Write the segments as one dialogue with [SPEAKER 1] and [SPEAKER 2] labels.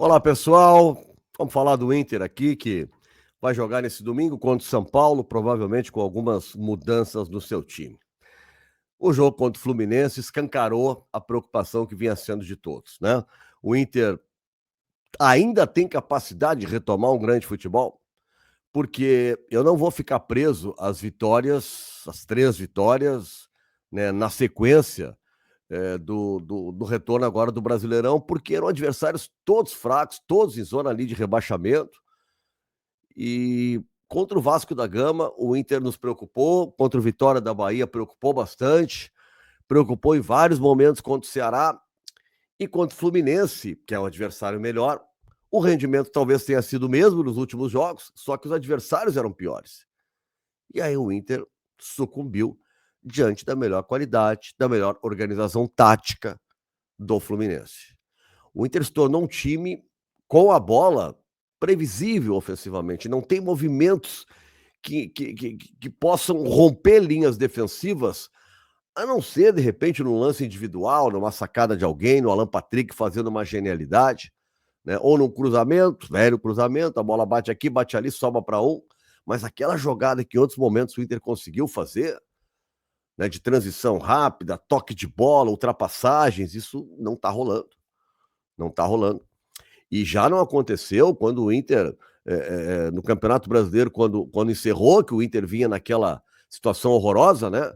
[SPEAKER 1] Olá, pessoal. Vamos falar do Inter aqui, que vai jogar nesse domingo contra o São Paulo, provavelmente com algumas mudanças no seu time. O jogo contra o Fluminense escancarou a preocupação que vinha sendo de todos, né? O Inter ainda tem capacidade de retomar um grande futebol, porque eu não vou ficar preso às vitórias, às 3 vitórias, né, na sequência do retorno agora do Brasileirão, porque eram adversários todos fracos, todos em zona ali de rebaixamento. E contra o Vasco da Gama, o Inter nos preocupou, contra o Vitória da Bahia preocupou bastante, preocupou em vários momentos contra o Ceará e contra o Fluminense, que é um adversário melhor. O rendimento talvez tenha sido o mesmo nos últimos jogos, só que os adversários eram piores. E aí o Inter sucumbiu diante da melhor qualidade, da melhor organização tática do Fluminense. O Inter se tornou um time com a bola previsível ofensivamente, não tem movimentos que possam romper linhas defensivas, a não ser, de repente, num lance individual, numa sacada de alguém, no Alan Patrick fazendo uma genialidade, né? Ou num cruzamento, velho cruzamento, a bola bate aqui, bate ali, sobra para um, mas aquela jogada que em outros momentos o Inter conseguiu fazer, né, de transição rápida, toque de bola, ultrapassagens, isso não tá rolando, não tá rolando. E já não aconteceu quando o Inter, no Campeonato Brasileiro, quando encerrou, que o Inter vinha naquela situação horrorosa, né?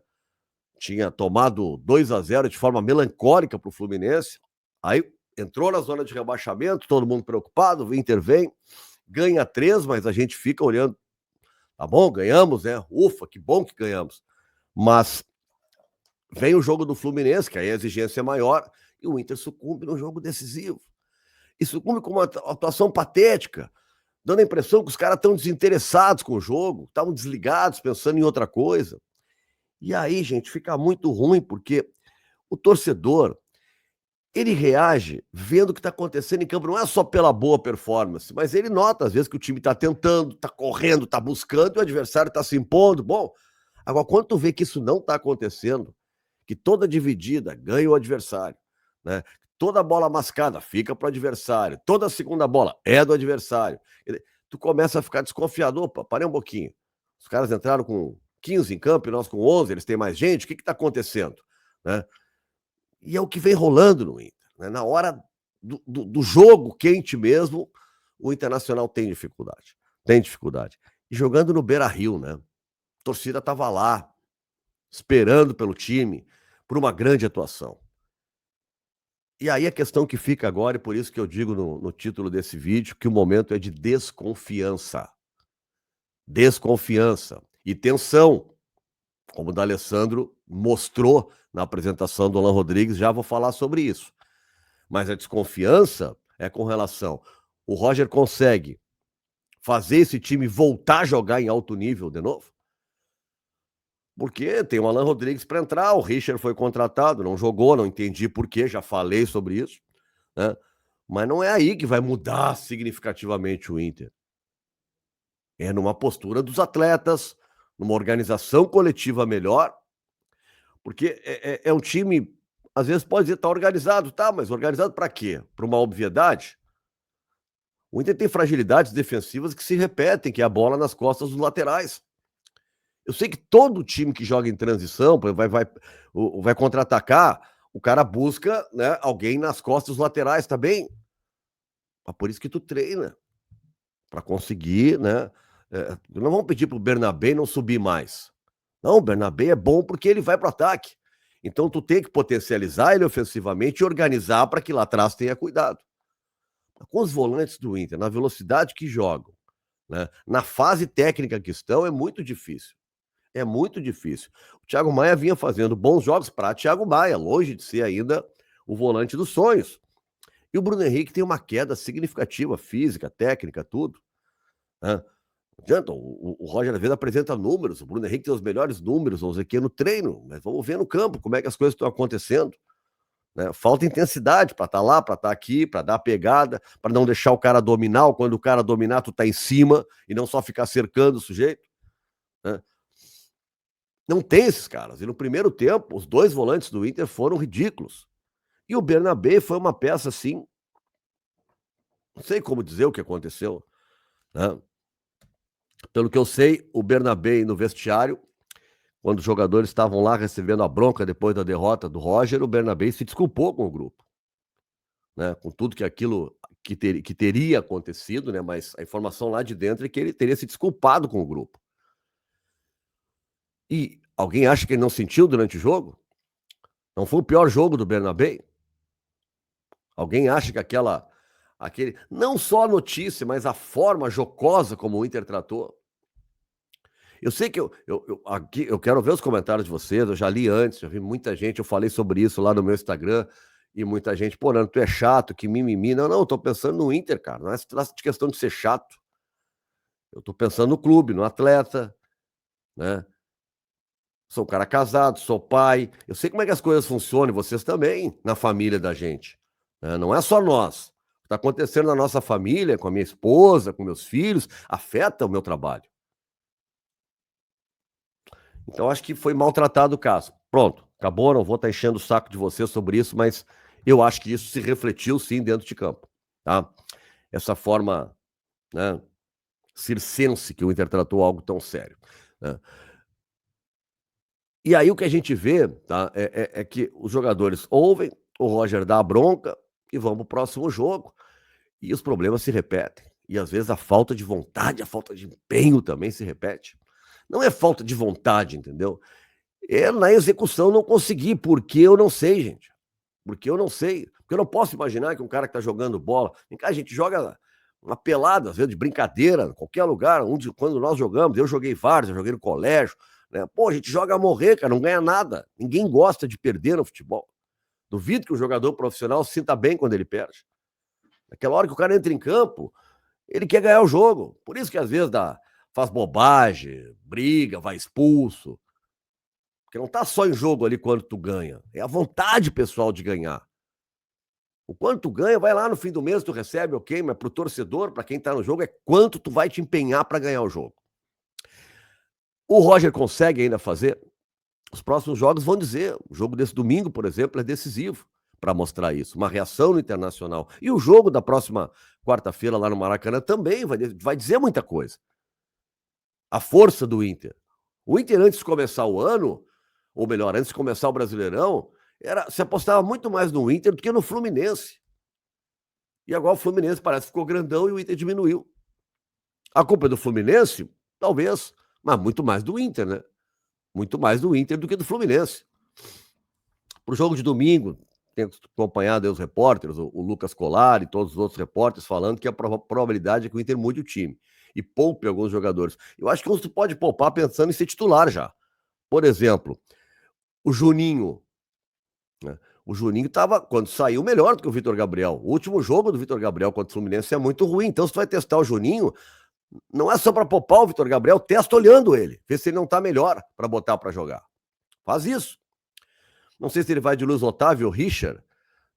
[SPEAKER 1] Tinha tomado 2-0 de forma melancólica para o Fluminense. Aí entrou na zona de rebaixamento, todo mundo preocupado, o Inter vem, ganha 3, mas a gente fica olhando. Tá bom, ganhamos, né? Ufa, que bom que ganhamos. Mas vem o jogo do Fluminense, que aí a exigência é maior, e o Inter sucumbe no jogo decisivo. E sucumbe com uma atuação patética, dando a impressão que os caras estão desinteressados com o jogo, estavam desligados, pensando em outra coisa. E aí, gente, fica muito ruim, porque o torcedor, ele reage vendo o que está acontecendo em campo, não é só pela boa performance, mas ele nota, às vezes, que o time está tentando, está correndo, está buscando, e o adversário está se impondo. Bom, agora, quando tu vê que isso não está acontecendo, que toda dividida ganha o adversário, né? Toda bola mascada fica para o adversário, toda segunda bola é do adversário. Tu começa a ficar desconfiado. Opa, parei um pouquinho. Os caras entraram com 15 em campo e nós com 11, eles têm mais gente, o que está acontecendo? Né? E é o que vem rolando no Inter. Né? Na hora do jogo quente mesmo, o Internacional tem dificuldade. Tem dificuldade. E jogando no Beira-Rio, né? A torcida estava lá, esperando pelo time, por uma grande atuação. E aí a questão que fica agora, e por isso que eu digo no título desse vídeo, que o momento é de desconfiança. Desconfiança e tensão, como o D'Alessandro mostrou na apresentação do Alan Rodrigues, já vou falar sobre isso. Mas a desconfiança é com relação, o Roger consegue fazer esse time voltar a jogar em alto nível de novo? Porque tem o Alan Rodrigues para entrar, o Richard foi contratado, não jogou, não entendi por quê, já falei sobre isso, né? Mas não é aí que vai mudar significativamente o Inter. É numa postura dos atletas, numa organização coletiva melhor, porque é um time, às vezes pode dizer, tá organizado, tá, mas organizado para quê? Para uma obviedade? O Inter tem fragilidades defensivas que se repetem, que é a bola nas costas dos laterais. Eu sei que todo time que joga em transição, vai contra-atacar, o cara busca, né, alguém nas costas dos laterais também. Mas por isso que tu treina, para conseguir, né? Não vamos pedir pro Bernabé não subir mais. Não, o Bernabé é bom porque ele vai pro ataque. Então tu tem que potencializar ele ofensivamente e organizar para que lá atrás tenha cuidado. Com os volantes do Inter, na velocidade que jogam, né, na fase técnica que estão, é muito difícil. É muito difícil. O Thiago Maia vinha fazendo bons jogos para Thiago Maia, longe de ser ainda o volante dos sonhos. E o Bruno Henrique tem uma queda significativa, física, técnica, tudo. Né? Não adianta, o Roger às vezes apresenta números, o Bruno Henrique tem os melhores números, vamos dizer aqui no treino, mas vamos ver no campo como é que as coisas estão acontecendo. Né? Falta intensidade para estar lá, para estar aqui, para dar a pegada, para não deixar o cara dominar, ou quando o cara dominar, tu tá em cima e não só ficar cercando o sujeito. Né? Não tem esses caras. E no primeiro tempo, os dois volantes do Inter foram ridículos. E o Bernabé foi uma peça, assim, Não sei como dizer o que aconteceu, né. Pelo que eu sei, o Bernabé no vestiário, quando os jogadores estavam lá recebendo a bronca depois da derrota do Roger, o Bernabé se desculpou com o grupo, né, com tudo que aquilo que teria acontecido, né, mas a informação lá de dentro é que ele teria se desculpado com o grupo. E alguém acha que ele não sentiu durante o jogo? Não foi o pior jogo do Bernabé? Alguém acha que aquele não só a notícia, mas a forma jocosa como o Inter tratou. Eu sei que eu quero ver os comentários de vocês, eu já li antes, já vi muita gente, eu falei sobre isso lá no meu Instagram, e muita gente: "Pô, Nando, tu é chato, que mimimi". Não, não, eu tô pensando no Inter, cara, não é de questão de ser chato. Eu tô pensando no clube, no atleta, né. Sou um cara casado, sou pai, eu sei como é que as coisas funcionam e vocês também, na família da gente, né, não é só nós. O que tá acontecendo na nossa família, com a minha esposa, com meus filhos, afeta o meu trabalho. Então acho que foi maltratado o caso. Pronto, acabou, não vou estar enchendo o saco de você sobre isso, mas eu acho que isso se refletiu sim dentro de campo, tá. Essa forma, né, circense que o Inter tratou algo tão sério, né. E aí o que a gente vê, tá, é que os jogadores ouvem, o Roger dá a bronca e vamos para o próximo jogo, e os problemas se repetem. E às vezes a falta de vontade, a falta de empenho também se repete. Não é falta de vontade, entendeu? É na execução não conseguir, porque eu não sei, gente. Porque eu não sei. Porque eu não posso imaginar que um cara que tá jogando bola. Vem cá, a gente joga uma pelada, às vezes, de brincadeira, em qualquer lugar, onde quando nós jogamos, eu joguei vários, eu joguei no colégio, né? Pô, a gente joga a morrer, cara, não ganha nada. Ninguém gosta de perder no futebol. Duvido que o jogador profissional se sinta bem quando ele perde. Naquela hora que o cara entra em campo, ele quer ganhar o jogo. Por isso que às vezes faz bobagem, briga, vai expulso. Porque não tá só em jogo ali quando tu ganha, é a vontade pessoal de ganhar. O quanto tu ganha, vai lá no fim do mês, tu recebe, ok, mas pro torcedor, pra quem tá no jogo, é quanto tu vai te empenhar pra ganhar o jogo. O Roger consegue ainda fazer? Os próximos jogos vão dizer. O jogo desse domingo, por exemplo, é decisivo pra mostrar isso, uma reação no Internacional. E o jogo da próxima quarta-feira lá no Maracanã também vai dizer muita coisa. A força do Inter. O Inter, antes de começar o ano, ou melhor, antes de começar o Brasileirão, se apostava muito mais no Inter do que no Fluminense. E agora o Fluminense parece que ficou grandão e o Inter diminuiu. A culpa é do Fluminense? Talvez, mas muito mais do Inter, né? Muito mais do Inter do que do Fluminense. Pro jogo de domingo, tenho acompanhado aí os repórteres, o Lucas Colar e todos os outros repórteres falando que a probabilidade é que o Inter mude o time e poupe alguns jogadores. Eu acho que uns tu pode poupar pensando em ser titular já. Por exemplo, o Juninho, né? O Juninho estava, quando saiu, melhor do que o Vitor Gabriel. O último jogo do Vitor Gabriel contra o Fluminense é muito ruim. Então, se tu vai testar o Juninho, não é só para poupar o Vitor Gabriel, testa olhando ele, vê se ele não tá melhor para botar para jogar. Faz isso. Não sei se ele vai de Luiz Otávio ou Richard,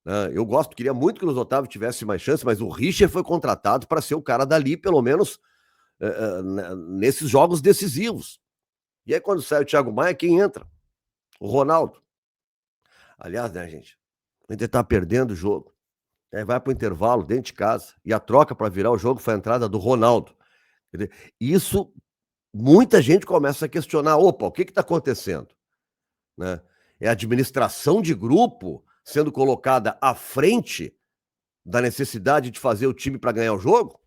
[SPEAKER 1] né? Eu queria muito que o Luiz Otávio tivesse mais chance, mas o Richard foi contratado para ser o cara dali, pelo menos nesses jogos decisivos. E aí, quando sai o Thiago Maia, quem entra? O Ronaldo. Aliás, né, gente? O Inter tá perdendo o jogo. Aí vai pro intervalo dentro de casa. E a troca para virar o jogo foi a entrada do Ronaldo. Isso, muita gente começa a questionar: opa, o que está acontecendo? Né? É a administração de grupo sendo colocada à frente da necessidade de fazer o time para ganhar o jogo?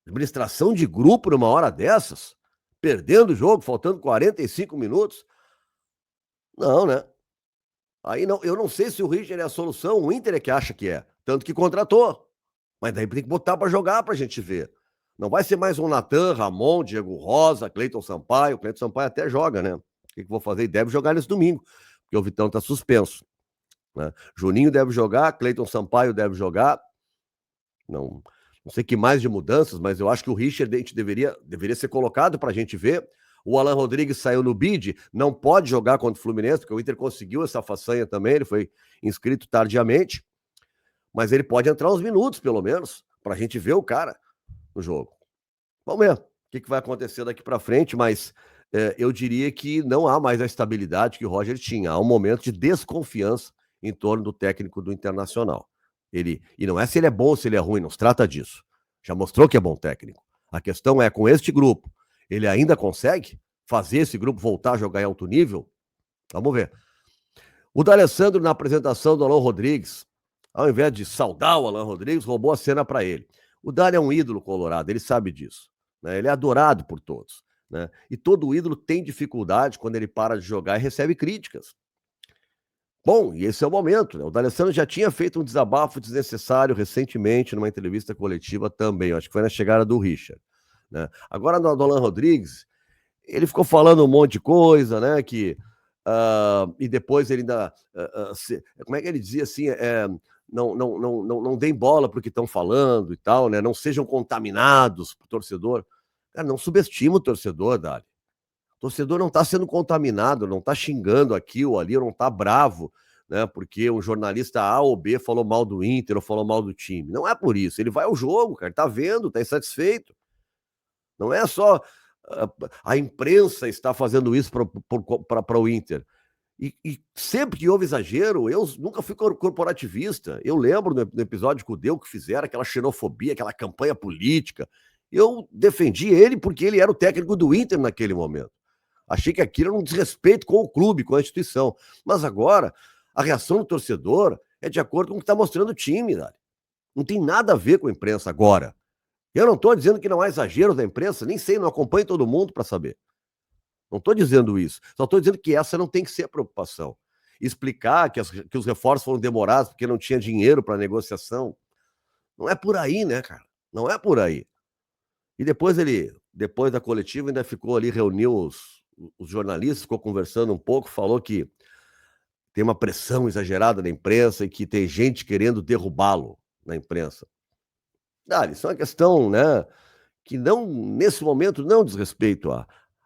[SPEAKER 1] Administração de grupo numa hora dessas? Perdendo o jogo, faltando 45 minutos? Não, né? Aí não, eu não sei se o Richard é a solução, o Inter é que acha que é. Tanto que contratou. Mas daí tem que botar para jogar pra gente ver. Não vai ser mais um Natan, Ramon, Diego Rosa, Cleiton Sampaio. O Cleiton Sampaio até joga, né? O que vou fazer? E deve jogar nesse domingo, porque o Vitão tá suspenso, né? Juninho deve jogar, Cleiton Sampaio deve jogar. Não, não sei que mais de mudanças, mas eu acho que o Richard deveria ser colocado pra gente ver. O Alan Rodrigues saiu no bid, não pode jogar contra o Fluminense, porque o Inter conseguiu essa façanha também, ele foi inscrito tardiamente, mas ele pode entrar uns minutos, pelo menos, pra gente ver o cara no jogo. Vamos ver o que vai acontecer daqui para frente, mas eu diria que não há mais a estabilidade que o Roger tinha. Há um momento de desconfiança em torno do técnico do Internacional. E não é se ele é bom ou se ele é ruim, não se trata disso. Já mostrou que é bom técnico. A questão é, com este grupo, ele ainda consegue fazer esse grupo voltar a jogar em alto nível? Vamos ver. O D'Alessandro, na apresentação do Alan Rodrigues, ao invés de saudar o Alan Rodrigues, roubou a cena para ele. O Dali é um ídolo colorado, ele sabe disso. Né? Ele é adorado por todos. Né? E todo ídolo tem dificuldade quando ele para de jogar e recebe críticas. Bom, e esse é o momento. Né? O D'Alessandro já tinha feito um desabafo desnecessário recentemente numa entrevista coletiva também. Acho que foi na chegada do Richard. Né? Agora, no Alan Rodrigues, ele ficou falando um monte de coisa, né? E depois ele ainda. Como é que ele dizia assim? Não deem bola para o que estão falando e tal, né? Não sejam contaminados por torcedor. Cara, não subestima o torcedor, Dali. O torcedor não está sendo contaminado, não está xingando aqui ou ali, não está bravo, né? Porque um jornalista A ou B falou mal do Inter ou falou mal do time. Não é por isso. Ele vai ao jogo, cara, tá vendo, tá insatisfeito. Não é só a imprensa está fazendo isso para o Inter. E sempre que houve exagero, eu nunca fui corporativista. Eu lembro no episódio com o Deu que fizeram aquela xenofobia, aquela campanha política. Eu defendi ele porque ele era o técnico do Inter naquele momento. Achei que aquilo era um desrespeito com o clube, com a instituição. Mas agora, a reação do torcedor é de acordo com o que está mostrando o time, Dali. Não tem nada a ver com a imprensa agora. Eu não estou dizendo que não há exagero da imprensa, nem sei, não acompanho todo mundo para saber. Não estou dizendo isso. Só estou dizendo que essa não tem que ser a preocupação. Explicar que os reforços foram demorados porque não tinha dinheiro para negociação. Não é por aí, né, cara? Não é por aí. E depois da coletiva, ainda ficou ali, reuniu os jornalistas, ficou conversando um pouco, falou que tem uma pressão exagerada na imprensa e que tem gente querendo derrubá-lo na imprensa. Isso é uma questão, né, que não, nesse momento, não diz respeito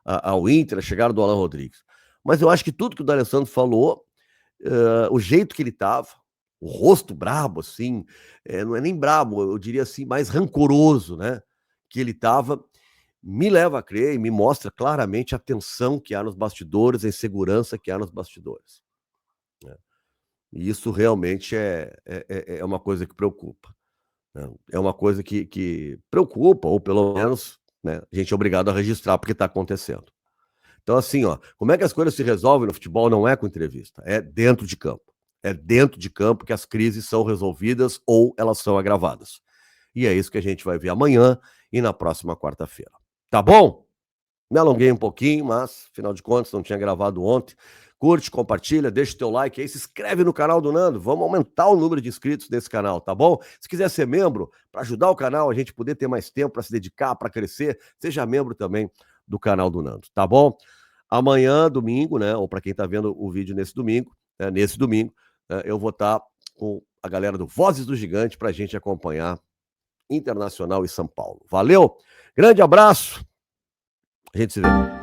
[SPEAKER 1] ao Inter, a chegada do Alan Rodrigues. Mas eu acho que tudo que o D'Alessandro falou, o jeito que ele estava, o rosto brabo, assim, não é nem brabo, eu diria assim, mais rancoroso, né? Que ele estava, me leva a crer e me mostra claramente a tensão que há nos bastidores, a insegurança que há nos bastidores. Né? E isso realmente é uma coisa que preocupa. Né? É uma coisa que preocupa, ou pelo menos, né, a gente é obrigado a registrar porque está acontecendo. Então, assim, ó, como é que as coisas se resolvem no futebol? Não é com entrevista, é dentro de campo. É dentro de campo que as crises são resolvidas ou elas são agravadas. E é isso que a gente vai ver amanhã e na próxima quarta-feira. Tá bom? Me alonguei um pouquinho, mas, afinal de contas, não tinha gravado ontem. Curte, compartilha, deixa o teu like aí, se inscreve no canal do Nando. Vamos aumentar o número de inscritos desse canal, tá bom? Se quiser ser membro, para ajudar o canal, a gente poder ter mais tempo para se dedicar, para crescer, seja membro também do canal do Nando, tá bom? Amanhã, domingo, né? Ou para quem tá vendo o vídeo nesse domingo, eu vou estar com a galera do Vozes do Gigante para a gente acompanhar Internacional e São Paulo. Valeu? Grande abraço! A gente se vê.